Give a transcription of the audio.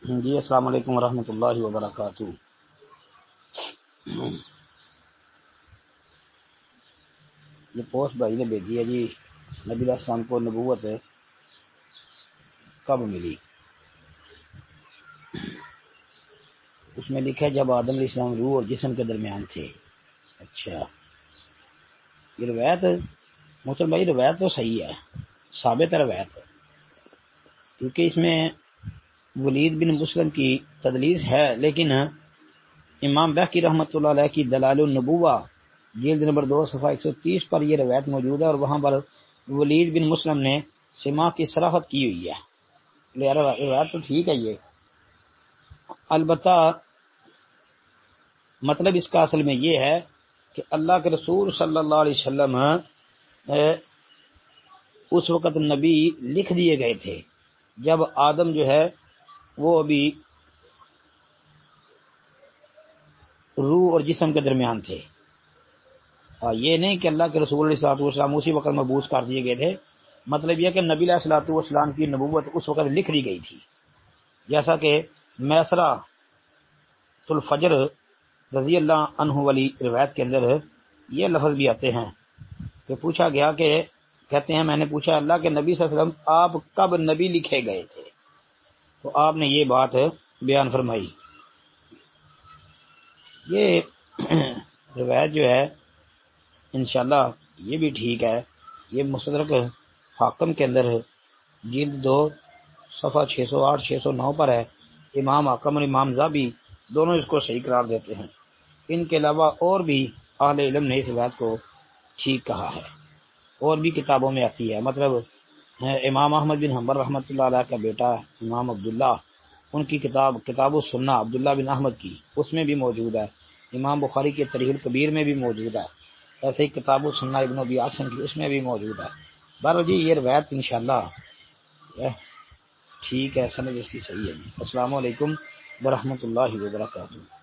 جی السلام علیکم ورحمۃ اللہ وبرکاتہ۔ یہ پوسٹ بھائی نے بھیجی ہے جی، نبی علیہ السلام کو نبوت کب ملی؟ اس میں لکھا ہے جب آدم علیہ السلام روح اور جسم کے درمیان تھے۔ اچھا، یہ روایت محترم بھائی روایت تو صحیح ہے، ثابت ہے روایت، کیونکہ اس میں ولید بن مسلم کی تدلیس ہے، لیکن امام بہقی رحمۃ اللہ علیہ کی دلائل النبوہ جلد نمبر 2 صفحہ 130 پر یہ روایت موجود ہے، اور وہاں پر ولید بن مسلم نے سما کی صراحت کی ہوئی ہے۔ روایت تو ٹھیک ہے یہ، البتہ مطلب اس کا اصل میں یہ ہے کہ اللہ کے رسول صلی اللہ علیہ وسلم اس وقت نبی لکھ دیے گئے تھے جب آدم جو ہے وہ ابھی روح اور جسم کے درمیان تھے، اور یہ نہیں کہ اللہ کے رسول علیہ الصلوۃ والسلام اسی وقت مبعوث کر دیے گئے تھے۔ مطلب یہ کہ نبی علیہ الصلوۃ والسلام کی نبوت اس وقت لکھ دی گئی تھی، جیسا کہ میسرہ الفجر رضی اللہ عنہ والی روایت کے اندر یہ لفظ بھی آتے ہیں کہ پوچھا گیا کہ کہتے ہیں میں نے پوچھا اللہ کے نبی صلی اللہ علیہ وسلم آپ کب نبی لکھے گئے تھے، تو آپ نے یہ بات بیان فرمائی۔ یہ روایت جو ہے انشاءاللہ یہ بھی ٹھیک ہے، یہ مستدرک حاکم کے اندر جلد 2 صفحہ 608 609 پر ہے۔ امام حاکم اور امام زابی دونوں اس کو صحیح قرار دیتے ہیں۔ ان کے علاوہ اور بھی اہل علم نے اس روایت کو ٹھیک کہا ہے، اور بھی کتابوں میں آتی ہے، مطلب امام احمد بن حنبل رحمۃ اللہ علیہ کا بیٹا امام عبداللہ، ان کی کتاب السنہ عبداللہ بن احمد کی، اس میں بھی موجود ہے۔ امام بخاری کے تاریخ الکبیر میں بھی موجود ہے، ایسے ہی کتاب السنہ ابن ابی عاصم کی اس میں بھی موجود ہے۔ بہرحال جی یہ روایت انشاءاللہ ٹھیک ہے، سند اس کی صحیح ہے جی۔ السلام علیکم ورحمۃ اللہ وبرکاتہ۔